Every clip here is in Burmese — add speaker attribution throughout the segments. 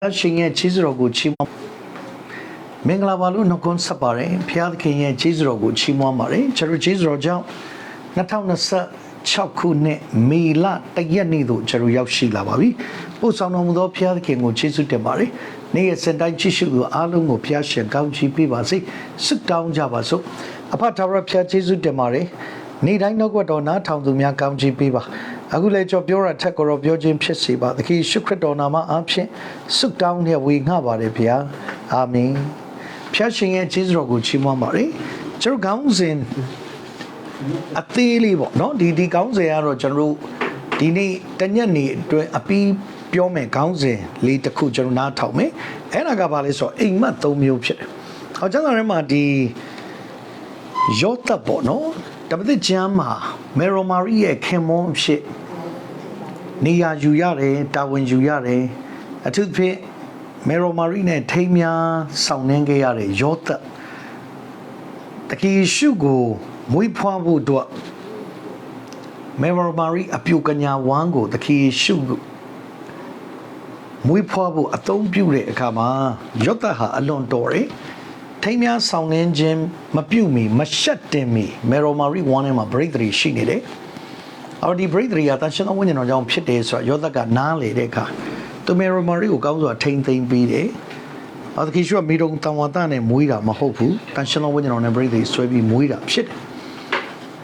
Speaker 1: ရှင်ရဲ့ခြေစွတော်ကိုချီးမွမ်းမင်္ဂလာပါလို့နှုတ်ခွန်းဆက်ပါတယ်ဖျားသခင်ရဲ့ခြေစွတော်ကိုချီးမွမ်းပါတယ်ကျွန်တော်ခြေစွတော်ကြောင့်2026ခုနှစ်မေလ1ရက်နေ့သို့ကျွန်တော်ရောက်ရှိလာပါပြီပို့ဆောင်တော်မူသောဖျားသခင်ကိုခြေစွတင်ပါတယ်နေ့ရက်စံတိုင်းကြည့်ရှုသူအားလုံးကိုဖျားရှင်ကောင်းချီးပေးပါစေဆုတောင်းကြပါစို့အဖထာဝရဖျားခြေစွတင်ပါတယ်နေ့တိုင်းနှုတ်ကပတ်တော်နားထောင်သူများကောင်းချီးပေးပါအခုလည်းကျွန်တော်ပြောရထက်ကိုတော့ပြောခြင်းဖြစ်စေပါသခင်ရှုခရစ်တော်နာမအားဖြင့်ဆုတောင်းနဲ့ဝေငှပါတယ်ဗျာအာမင်ဖျားရှင်ရဲ့ခြေစွတော်ကိုချီးမွမ်းပါတယ်ကျွန်တော်ကောင်းစဉ်အသေးလေးပေါ့နော်ဒီကောင်းစဉ်ကတော့ကျွန်တော်ဒီနေ့တညက်နေအတွင်းအပီးပြောမယ်ကောင်းစဉ်လေးတစ်ခုကျွန်တော်နားထောင်မယ်အဲ့ဒါကဘာလဲဆိုတော့အိမ်မက်၃မျိုးဖြစ်တယ်ဟောကျွန်တော်ထဲမှာဒီယောသပ်ပေါ့နော်တပည့်ကျမ်းမှာမေရိုမာရီရဲ့ခင်မွန်းဖြစ်နေရာယူရတယ်တာဝန်ယူရတယ်အထူးသဖြင့်မေရိုမာရီနဲ့ထိမ်းများဆောင်နှင်းခဲ့ရတဲ့ယောသပ်တကယ်ရှုကိုမွေးဖွားဖို့အတွက်မေရိုမာရီအပြုကညာဝမ်းကိုတကယ်ရှုမွေးဖွားဖို့အသုံးပြုတဲ့အခါမှာယောသပ်ဟာအလွန်တော်တယ်ထိမ်းများဆောင်နှင်းခြင်းမပြုတ်မီမရှက်တင်မီမေရိုမာရီဝမ်းထဲမှာ breakthrough ရှိနေတယ်အော်ဒီ breakthrough ကတန်ရှင်သောဝိညာဉ်တော်ကြောင့်ဖြစ်တယ်ဆိုတော့ယောသပ်ကနားလေတဲ့အခါသူမေရိုမာရီကိုကောင်းစွာထိန်းသိမ်းပြီးတယ်အော်တကယ်ရှိမိတုံတန်ဝါဒနဲ့မွေးတာမဟုတ်ဘူးတန်ရှင်သောဝိညာဉ်တော်နဲ့ breakthrough ဆွဲပြီးမွေးတာဖြစ်တယ်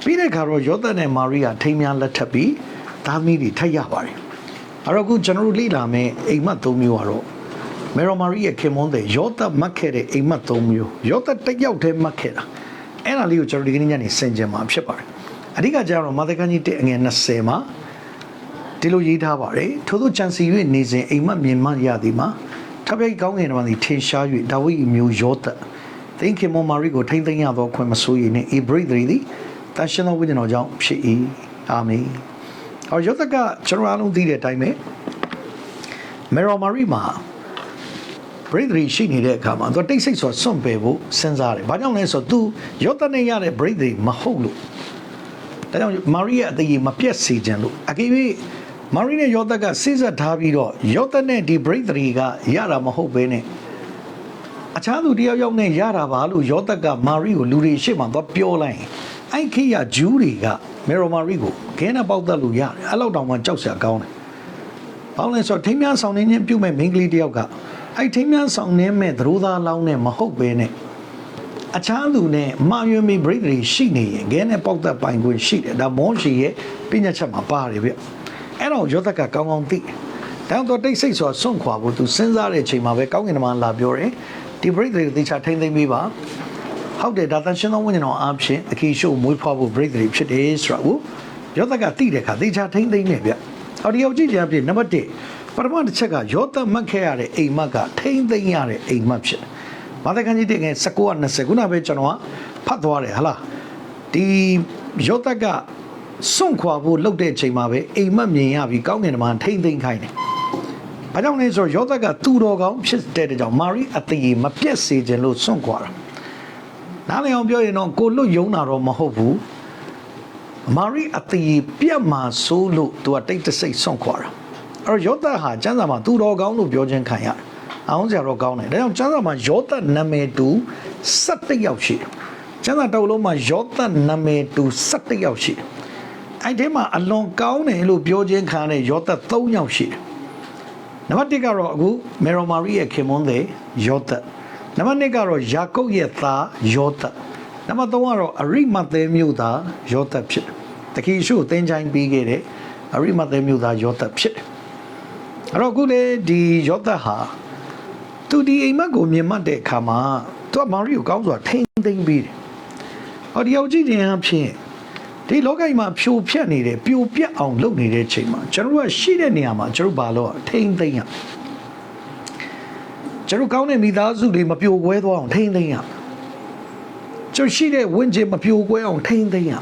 Speaker 1: ပြီးတဲ့အခါတော့ယောသပ်နဲ့မာရိကထိမ်းများလက်ထပ်ပြီးသားသမီးတွေထပ်ရပါတယ်အဲ့တော့အခုကျွန်တော်တို့လေ့လာမယ်အိမ်မက်၃မျိုးကတော့မေရိုမာရီရဲ့ခင်မွန်းတဲ့ယောသပ်မှတ်ခဲ့တဲ့အိမ်မက်၃မျိုးယောသပ်တစ်ယောက်တည်းမှတ်ခဲ့တာအဲ့ဒါလေးကိုကျွန်တော်ဒီကနေ့ညနေဆင်ခြင်မှာဖြစ်ပါတယ်အဓိကကျတော့မာသကန်ကြီး1အငယ်20မှာဒီလိုရေးထားပါတယ်ထို့သောကြံစီ၍နေစဉ်အိမ်မက်မြင်မှရသည်မှာထပ်ပြိုက်ကောင်းငယ်တော်သည်ထင်ရှား၍ဒါဝိဒ်မျိုးယောသပ်သင်ခင်မွန်မာရီကိုထိမ့်သိမ်းရသောခွင့်မဆိုးရည်နှင့်ဧဘရိသည်တန်ရှင်သောဝိညာဉ်တော်ကြောင့်ဖြစ်၏အာမင်အော်ယောသပ်ကကျွန်တော်အားလုံးသိတဲ့အတိုင်းပဲမေရိုမာရီမှာbreakthrough ရှိနေတဲ့အခါမှာသူတိတ်ဆိတ်စွာစွန့်ပယ်ဖို့စဉ်းစားတယ်။ဘာကြောင့်လဲဆိုတော့သူယောသနဲ့ရတဲ့ breakthrough မဟုတ်လို့ဒါကြောင့်မာရိရဲ့အသေးမပြတ်စေခြင်းလို့အကယ်၍မာရိနဲ့ယောသကစိစက်ထားပြီးတော့ယောသနဲ့ဒီ breakthrough ကရတာမဟုတ်ဘဲနဲ့အခြားသူတယောက်ယောက်နဲ့ရတာပါလို့ယောသကမာရိကိုလူတွေရှေ့မှာသွားပြောလိုက်အဲ့ခေတ်ကဂျူးတွေကမေရိုမာရိကိုခဲနဲ့ပေါက်သက်လို့ရတယ်အဲ့လောက်တောင်မှကြောက်စရာကောင်းတယ်။ဘာလို့လဲဆိုတော့ထိမ်းများဆောင်နေခြင်းပြုမဲ့မိန်းကလေးတယောက်ကအဲ့ထိမ်းများဆောင်နေမဲ့သရိုးသားလောင်းနဲ့မဟုတ်ပဲနဲ့အခြားသူနဲ့မာယွေမီ breakthrough ရှိနေရင်ခဲနဲ့ပေါက်သက်ပိုင်ခွင့်ရှိတယ်ဒါမောရှိရဲ့ပညာချက်မှာပါတယ်ဗျအဲ့တော့ယောသကကောင်းကောင်းသိတယ်ဒါတော့တိတ်ဆိတ်စွာစွန့်ခွာဖို့သူစဉ်းစားတဲ့အချိန်မှာပဲကောင်းကင်တမန်လာပြောတယ်ဒီ breakthrough ကိုသေချာထိမ့်သိမ်းပေးပါဟုတ်တယ်ဒါတန်ရှင်သောဝိညာဉ်တော်အားဖြင့်အခေရှုမွေးဖွားဖို့ breakthrough ဖြစ်တယ်ဆိုတော့ယောသကသိတဲ့အခါသေချာထိမ့်သိမ်းနေဗျဟောဒီရောက်ကြည့်ကြပြည့်နံပါတ်1ပထမတစ်ချက်ကယောသမှတ်ခဲ့ရတဲ့အိမ်မက်ကထိမ့်သိမ်းရတဲ့အိမ်မက်ဖြစ်တယ်။ဘာသာကန်ကြီးတဲ့ငယ်19-20ခုနပဲကျွန်တော်ကဖတ်သွားတယ်ဟလား။ဒီယောသကစွန့်ခွာဖို့လုပ်တဲ့အချိန်မှာပဲအိမ်မက်မြင်ရပြီးကောင်းကင်တမန်ထိမ့်သိမ်းခိုင်းတယ်။ဘာကြောင့်လဲဆိုတော့ယောသကသူ့တော်ကောင်းဖြစ်တဲ့ကြောင့်မာရိအသေးမပြတ်စေခြင်းလို့စွန့်ခွာတာ။နားလည်အောင်ပြောရင်တော့ကိုလွတ်ယုံတာတော့မဟုတ်ဘူး။မာရိအသေးပြတ်မှာစိုးလို့သူကတိတ်တဆိတ်စွန့်ခွာတာ။အဲ့ယောသဟာကျမ်းစာမှာသူတော်ကောင်းလို့ပြောခြင်းခံရတယ်။အောင်စရာတော့ကောင်းတယ်။ဒါကြောင့်ကျမ်းစာမှာယောသနာမည်တူ17ယောက်ရှိတယ်။ကျမ်းစာတစ်လုံးမှာယောသနာမည်တူ17ယောက်ရှိတယ်။အဲ့ဒီမှာအလွန်ကောင်းတယ်လို့ပြောခြင်းခံတဲ့ယောသ3ယောက်ရှိတယ်။နံပါတ်1ကတော့အခုမေရိုမာရီရဲ့ခင်မွန်းတဲ့ယောသ။နံပါတ်2ကတော့ယာကုပ်ရဲ့သားယောသ။နံပါတ်3ကတော့အရိမဿဲမြို့သားယောသဖြစ်တယ်။တခီရှုသင်ချိုင်းပြီးခဲ့တဲ့အရိမဿဲမြို့သားယောသဖြစ်တယ်။အဲ့တော့ခုလေဒီယောသဟာသူဒီအိမ်မက်ကိုမြင်မှတ်တဲ့အခါမှာသူကမာရိကိုကောင်းစွာထိမ့်သိမ်းပြီးတယ်။ဟောဒီရောက်ကြည့်ခြင်းအဖြစ်ဒီလောကကြီးမှာဖြိုဖျက်နေတယ်ပြိုပြက်အောင်လုပ်နေတဲ့ချိန်မှာကျွန်တော်တို့ကရှိတဲ့နေရာမှာကျွန်တော်ဘာလို့ထိမ့်သိမ်းရကျွန်တော်ကောင်းတဲ့မိသားစုတွေမပြိုကွဲသွားအောင်ထိမ့်သိမ်းရကျွန်တော်ရှိတဲ့ဝိညာဉ်မပြိုကွဲအောင်ထိမ့်သိမ်းရ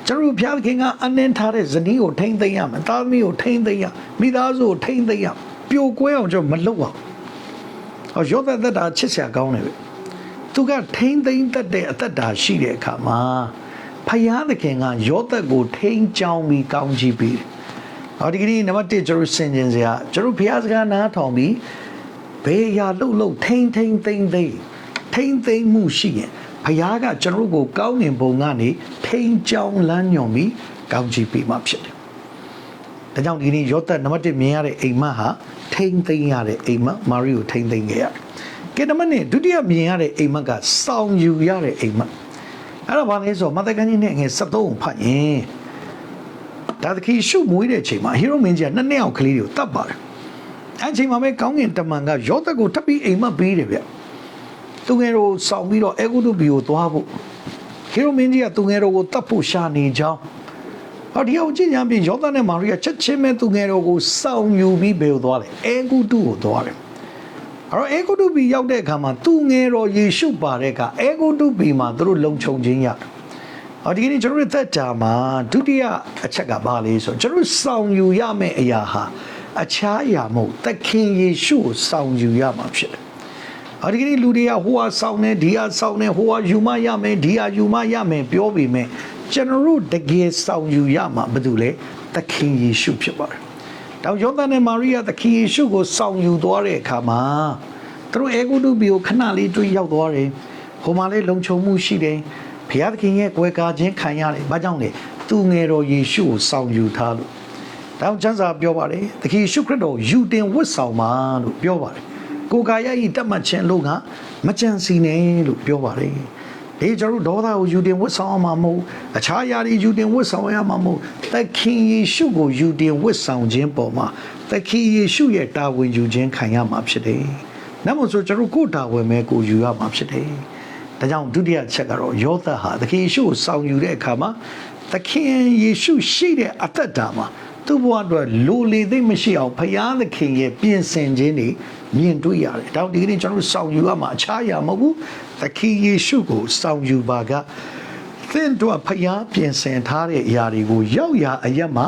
Speaker 1: ကျွန်တော်ဘုရားခင်ကအနှင်းထားတဲ့ဇနီးကိုထိမ့်သိမ်းရမယ်သားသမီးကိုထိမ့်သိမ်းရမိသားစုကိုထိမ့်သိမ်းရပြိုကွဲအောင်ကျွန်တော်မလုပ်အောင်ဟောယောသသက်တာချစ်စရာကောင်းတယ်ပဲသူကထိမ့်သိမ်းတတ်တဲ့အသက်တာရှိတဲ့အခါမှာဘုရားသခင်ကယောသကိုထိမ့်ချောင်းပြီးကောင်းချီးပေးတယ် ဒီကနေ့နံပါတ်1ကျွန်တော်ဆင်ခြင်စရာကျွန်တော်ဖျားစကားနားထောင်ပြီးဘေးရာလှုပ်ထိန်းသိမ်းမှုရှိရင်ဖျားကကျွန်တော်ကိုကောင်းငင်ဘုံကနေထိန်းချောင်းလမ်းညွန်ပြီးကောင်းချီးပေးမှဖြစ်တယ်။ဒါကြောင့်ဒီနေ့ယောသနံပါတ်1မြင်ရတဲ့အိမ်မက်ဟာထိန်းသိမ်းရတဲ့အိမ်မက်မာရိကိုထိန်းသိမ်းခဲ့ရတယ်။ကဲနံပါတ်2ဒုတိယမြင်ရတဲ့အိမ်မက်ကစောင့်ယူရတဲ့အိမ်မက်အဲ့ဒါဘာလဲဆိုတော့မဿကန်းကြီးနဲ့ငယ်73ကိုဖတ်ရင်ဒါသခင်ရှုမွေးတဲ့အချိန်မှာဟီရိုမင်းကြီးကနှစ်ယောက်ကလေးတွေကိုတတ်ပါတယ်အဲ့အချိန်မှာပဲကောင်းကင်တမန်ကယောသကိုထပ်ပြီးအိမ်မက်ပေးတယ်ဗျသူငယ်တို့စောင့်ပြီးတော့အေဂုတုဘီကိုသွားဖို့ဟီရိုမင်းကြီးကသူငယ်တို့ကိုတတ်ဖို့ရှာနေကြောင်းဒီအောင်ကြည့်ရပြင်ယောသနဲ့မာရိကချက်ချင်းပဲသူငယ်တို့ကိုစောင့်ယူပြီးဘယ်ကိုသွားလဲအေဂုတုကိုသွားတယ်အေဂုတုဘီရောက်တဲ့အခါမှာသူငယ်တော်ယေရှုပါတဲ့အခါအေဂုတုဘီမှာသူတို့လုံခြုံခြင်းရတယ်ဒီကနေ့ကျွန်တော်တို့သက်တာမှာဒုတိယအချက်ကဘာလဲဆိုကျွန်တော်စောင့်ယူရမယ့်အရာဟာအခြားအရာမဟုတ်သခင်ယေရှုကိုစောင့်ယူရမှာဖြစ်တယ်ဒီကနေ့လူတွေကဟိုဟာစောင့်နေဒီဟာစောင့်နေဟိုဟာယူမရမယ်ဒီဟာယူမရမယ်ပြောပေမဲ့ကျွန်တော်တို့တကယ်စောင့်ယူရမှာဘာလို့လဲသခင်ယေရှုဖြစ်ပါတယ်တောင်ယောသနဲ့မာရိယာသခင်ယေရှုကိုစောင့်ယူသွားတဲ့အခါမှာသူတို့အေဂုတုဘီကိုခဏလေးတွေ့ရောက်သွားတယ်ဟိုမှာလေးလုံခြုံမှုရှိတယ်ဘုရားသခင်ရဲ့ကွယ်ကာခြင်းခံရတယ်ဘာကြောင့်လဲသူငယ်တော်ယေရှုကိုစောင့်ယူထားလို့တောင်ကျမ်းစာပြောပါတယ်သခင်ယေရှုခရစ်တော်ယူတင်ဝတ်ဆောင်ပါလို့ပြောပါတယ်ကိုယ်ကာယဤတတ်မှတ်ခြင်းလို့ကမကြံစီနဲ့လို့ပြောပါတယ်ဒီကျွန်တော်ဒေါသကိုယူတင်ဝတ်ဆောင်အောင်မဟုတ်အခြားအရာတွေယူတင်ဝတ်ဆောင်ရမှာမဟုတ်သခင်ယေရှုကိုယူတင်ဝတ်ဆောင်ခြင်းပေါ်မှာသခင်ယေရှုရဲ့တာဝန်ယူခြင်းခံရမှာဖြစ်တယ်။နောက်မှဆိုကျွန်တော်ကိုယ်တာဝန်ပဲကိုယူရမှာဖြစ်တယ်။ဒါကြောင့်ဒုတိယချက်ကတော့ယောသဟာသခင်ယေရှုကိုဆောင်ယူတဲ့အခါမှာသခင်ယေရှုရှိတဲ့အသက်တာမှာသူ့ဘဝအတွက်လိုလေသိမ့်မရှိအောင်ဘုရားသခင်ရဲ့ပြင်ဆင်ခြင်းတွေမြင်တွေ့ရတယ်။ဒါဒီကနေ့ကျွန်တော်ဆောင်ယူရမှာအခြားအရာမဟုတ်ဘူး။သခင်ယေရှုကိုဆောင်ယူပါကသင်တို့ဘုရားပြင်ဆင်ထားတဲ့အရာတွေကိုရောက်ရအရက်မှာ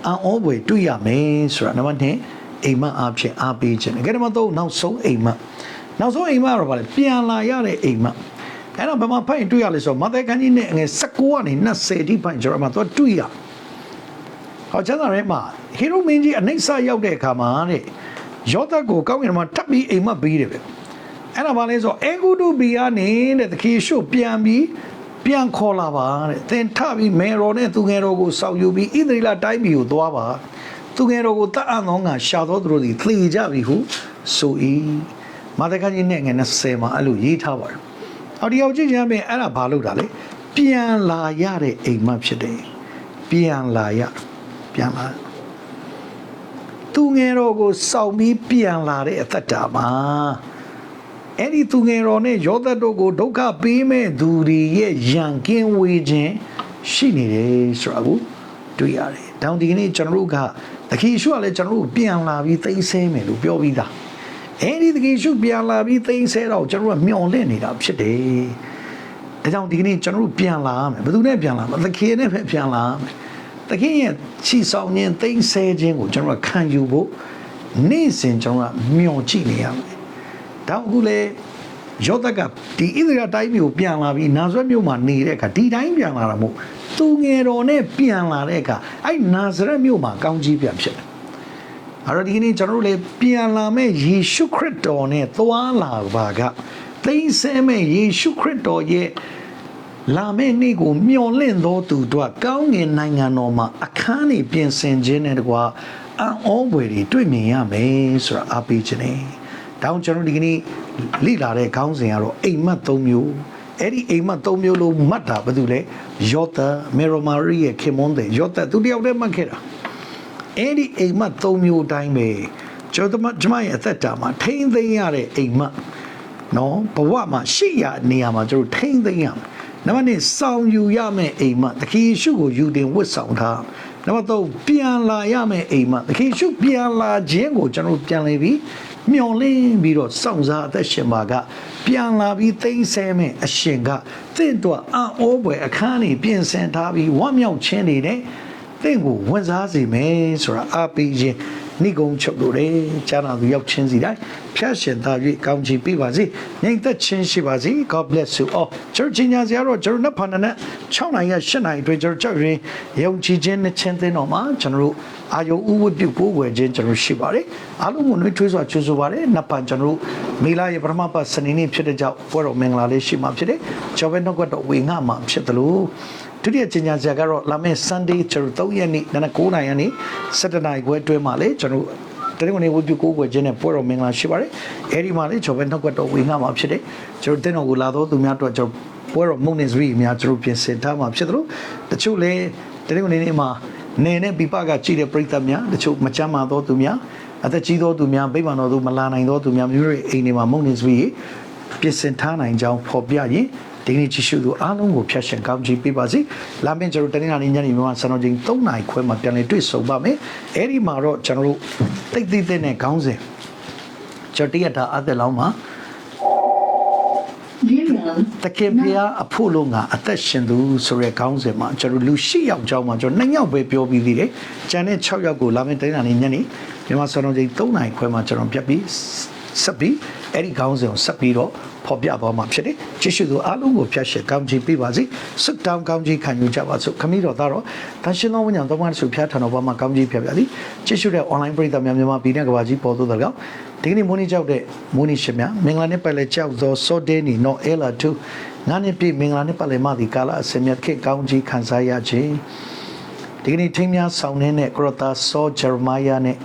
Speaker 1: အံ့ဩဖွယ်တွေ့ရမယ်ဆိုတာနံပါတ်1အိမ်မက်အဖြစ်အားပေးခြင်း။ကဲနံပါတ်3နောက်ဆုံးအိမ်မက်တော့ဗါလဲပြန်လာရတဲ့အိမ်မက်အဲ့တော့ဘယ်မှာဖိုင်တွေ့ရလဲဆိုတော့မဿဲခန်းကြီးနဲ့ငယ်19ကနေ20ဒီဖိုင်ကျွန်တော်မှတော့တွေ့ရကျမ်းစာထဲမှာဟီရိုမင်းကြီးအနှိမ့်ဆရောက်တဲ့အခါမှာတဲ့ယောသကိုကောင်းကင်မှာထပ်ပြီးအိမ်မက်ပေးတယ်ပဲအဲ့ဒါဘာလဲဆိုတော့အေဂုတုဘီကနေတဲ့သခင်ယေရှုပြန်ခေါ်လာပါတဲ့သင်ထပြီးမေတော်နဲ့သူငယ်တော်ကိုစောင့်ယူပြီးဣသရေလတိုင်းပြည်ကိုသွားပါသူငယ်တော်ကိုတတ်အံ့သောငါရှာတော်သူတို့သည်သေကြပြီဟုဆို၏မာသဲခန်းကြီးနဲ့ငယ်20မှာအဲ့လိုရေးထားပါတယ်ဒီအောင်ကြည့်ကြမယ်အဲ့ဒါဘာလို့တာလဲပြန်လာရတဲ့အိမ်မက်ဖြစ်တယ်ပြန်လာသူငယ်တော်ကိုစောင့်ပြီးပြန်လာတဲ့အသက်တာမှာအဲ့ဒီသူငယ်တော်နဲ့ယောသတို့ကိုဒုက္ခပေးမဲ့သူတွေရဲ့ရန်ကင်းဝေးခြင်းရှိနေတယ်ဆိုတာကိုတွေ့ရတယ်။တောင်ဒီကနေ့ကျွန်တော်တို့ကသခင်ယေရှုကလည်းကျွန်တော်တို့ပြန်လာပြီးသိမ်းဆည်းမယ်လို့ပြောပြီးသား။အဲ့ဒီသခင်ယေရှုပြန်လာပြီးသိမ်းဆည်းတော့ကျွန်တော်တို့ကမျှော်လင့်နေတာဖြစ်တယ်။ဒါကြောင့်ဒီကနေ့ကျွန်တော်တို့ပြန်လာမယ်။ဘယ်သူနဲ့ပြန်လာမလဲ။သခင်နဲ့ပဲပြန်လာမယ်။သခင်ရဲ့ချီဆောင်ခြင်းသိမ်းဆည်းခြင်းကိုကျွန်တော်ကခံယူဖို့နေ့စဉ်ကျွန်တော်ကမျှော်ကြည့်နေရမယ်။ဒါအခုလေယောသကဒီဣသရေလတိုင်းမျိုးပြန်လာပြီးနာဇရက်မြို့မှာနေတဲ့အခါဒီတိုင်းပြန်လာတာမဟုတ်သူငယ်တော်နဲ့ပြန်လာတဲ့အခါအဲ့နာဇရက်မြို့မှာကောင်းကြီးပြန်ဖြစ်တယ်။အဲ့တော့ဒီကနေ့ကျွန်တော်တို့လေပြန်လာမဲ့ယေရှုခရစ်တော်နဲ့သွားလာပါကသိစဲမဲ့ယေရှုခရစ်တော်ရဲ့လာမဲ့နေ့ကိုမျှော်လင့်သောသူတို့ကောင်းငင်နိုင်ငံတော်မှာအခန်းတွေပြင်ဆင်ခြင်းနဲ့တကွာအံ့ဩဖွယ်တွေတွေ့မြင်ရမယ်ဆိုတာအားပေးခြင်းနဲ့တောင်းကျွန်တော်ဒီကနေ့လိလာတဲ့ခေါင်းစဉ်ကတော့အိမ်မက်3မျိုးအဲ့ဒီအိမ်မက်3မျိုးလို့မှတ်တာဘာလို့လဲယောသမေရိုမာရီရဲ့ခင်မွန်းတဲ့ယောသသူတယောက်တည်းမှတ်ခဲ့တာအဲ့ဒီအိမ်မက်3မျိုးအတိုင်းပဲကျွန်မရဲ့အသက်တာမှာထိမ့်သိမ်းရတဲ့အိမ်မက်နော်ဘဝမှာရှိရနေရာမှာကျွန်တော်ထိမ့်သိမ်းရမယ်နံပါတ်1စောင့်ယူရမယ့်အိမ်မက်သခင်ယေရှုကိုယူတင်ဝတ်ဆောင်ထားနံပါတ်3ပြန်လာရမယ့်အိမ်မက်သခင်ယေရှုပြန်လာခြင်းကိုကျွန်တော်ပြန်လေပြီးမျော်လင့်ပြီးတော့စောင့်စားအသက်ရှင်ပါကပြန်လာပြီးသိမ်းဆဲမဲ့အရှင်ကသင်တို့အံ့ဩဖွယ်အခန်းတွေပြင်ဆင်ထားပြီးဝမ်းမြောက်ခြင်းတွေနဲ့သင်ကိုဝင်စားစေမယ်ဆိုတာအားပေးခြင်း နိဂုံချုပ်လို့တယ်ကြားနာသူရောက်ချင်းစီတိုင်းဖျက်ရှင်သား၍ကောင်းချီးပေးပါစေငြိမ်သက်ခြင်းရှိပါစေ God bless you all ကျွန်တော်ကြီးညာစရာတော့ကျွန်တော်နှစ်ဖန်နဲ့6နိုင်ရ8နိုင်အတွင်းကျွန်တော်ကြောက်ရင်ယုံကြည်ခြင်းနဲ့ချင်းသင်းတော်မှာကျွန်တော်တို့အာယုံဥဝတ်ပြုကိုးကွယ်ခြင်းကျွန်တော်ရှိပါတယ်အားလုံးကိုနှွေးထွေးစွာကြိုဆိုပါတယ်နှစ်ဖန်ကျွန်တော်တို့မေလာရဲ့ပထမပတ်စနေနေ့ဖြစ်တဲ့ကြောင့်ပွဲတော်မင်္ဂလာလေးရှိမှဖြစ်တယ်ကျော်ပဲနှုတ်ကတော့ဝေငှမှာဖြစ်တယ်လို့ဒုတိယကျင်းညာစရာကတော့လာမယ့် Sunday ကျွန်တော်3ရက်နေ့နနက်9နာရီကနေ7နာရီခွဲအတွင်းမှာလေကျွန်တော်တရင်ကနေဝပြကိုးကွယ်ခြင်းနဲ့ပွဲတော်မင်္ဂလာရှိပါတယ်အဲဒီမှာလေကျော်ပဲနှုတ်ကတော့ဝေငှမှာဖြစ်တယ်ကျွန်တော်တင်းတော်ကိုလာတော့သူများတို့ကျွန်တော်ပွဲတော်မုန်နေစရီများကျွန်တော်ပြင်ဆင်ထားမှာဖြစ်တယ်လို့တချို့လေတရင်ကနေမှာနေနဲ့ပြပကကြည့်တဲ့ပြိတ္တများတချို့မကြမ်းမာတော့သူများအသက်ကြီးသောသူများဗိမာန်တော်သူမလာနိုင်သောသူများမျိုးတွေအိမ်တွေမှာမုန်နေစရီပြင်ဆင်ထားနိုင်ကြောင်းဖော်ပြရင်ဒီနေ့ကြည့်ရှုသူအားလုံးကိုဖျက်ရှင်ကောင်းချီးပေးပါစေလာမယ့်ကျွန်တော်တနင်္လာနေ့ညနေမှာစံတော်ချိန်3နာရီခွဲမှာပြန်လည်တွေ့ဆုံပါမယ်အဲ့ဒီမှာတော့ကျွန်တော်တို့တိတ်တိတ်နဲ့ခေါင်းစဉ်ကျွန်တော်တရတာအသက်လောင်းမှာတကယ်ပြအဖို့လုံးကအသက်ရှင်သူဆိုရဲခေါင်းစဉ်မှာကျွန်တော်လူ10ယောက်ကြောင်းမှာကျွန်တော်2ယောက်ပဲပြောပြီးသေးတယ်ကျန်တဲ့6ယောက်ကိုလာမယ့်တနင်္လာနေ့ညနေမြန်မာစံတော်ချိန်3နာရီခွဲမှာကျွန်တော်ပြတ်ပြီးဆက်ပြီးအဲ့ဒီခေါင်းစဉ်ကိုဆက်ပြီးတော့ဖော်ပြသွားမှာဖြစ်တယ်ကြည့်ရှုသူအားလုံးကိုဖျက်ရှက်ကောင်းချီးပေးပါစေစွတ်တောင်းကောင်းချီးခံယူကြပါစို့ခမည်းတော်သားတော်တန်ရှင်သောဝိညာဉ်တော်မှာဆုဖျားထံတော်ဘာမှာကောင်းချီးဖျက်ပြသည်ကြည့်ရှုတဲ့ online ပရိသတ်များမြန်မာပြည်နဲ့ကမ္ဘာကြီးပေါ်သို့တော်ကြောင့်ဒီကနေ့မိုးနေကြောက်တဲ့မိုးနေရှင်များမင်္ဂလာနဲ့ပတ်လဲကြောက်သောစောဒဲနီနော်အဲလာ2ငါးနှစ်ပြည့်မင်္ဂလာနဲ့ပတ်လဲမှဒီကာလအစင်မြတ်ခေတ်ကောင်းချီးခံစားရခြင်းဒီကနေ့ထင်းများဆောင်နေတဲ့ကရတာစောဂျေရမိုင်ယာနဲ့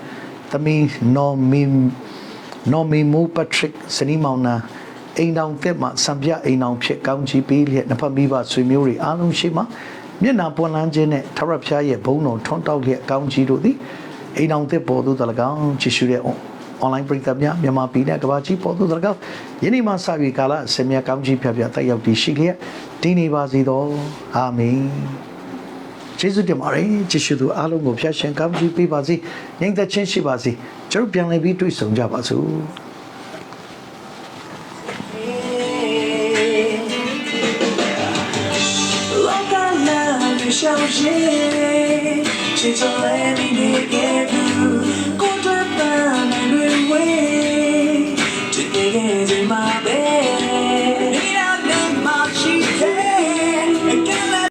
Speaker 1: သမီးနော်မီမိုပထရစ်စနီမောင်နာအိမ်တော်သက်မှာစံပြအိမ်တော်ဖြစ်ကောင်းချီးပေးလျက်နှစ်ဖက်မိဘဆွေမျိုးတွေအားလုံးရှိမှမျက်နာပွင့်လန်းခြင်းနဲ့ထရဖျားရဲ့ဘုံတော်ထွန်းတောက်လျက်ကောင်းချီးတို့သည်အိမ်တော်သက်ပေါ်သို့တလကောင်ကြည့်ရှုတဲ့ online ပရိသတ်များမြန်မာပြည်နဲ့ကမ္ဘာကြီးပေါ်သို့တလကောင်ယနေ့မှစပြီးကာလအစင်မြတ်ကောင်းချီးဖျက်ပြတက်ရောက်တည်ရှိလျက်တည်နေပါစေသောအာမင်ကျေးဇူးတင်ပါတယ်ကြည့်ရှုသူအားလုံးကိုဖျက်ရှင်ကောင်းချီးပေးပါစေငြိမ်သက်ခြင်းရှိပါစေကျွန်တော်ပြန်လည်ပြီးတွေ့ဆုံကြပါစို့
Speaker 2: 小心，请从来你的眼珠。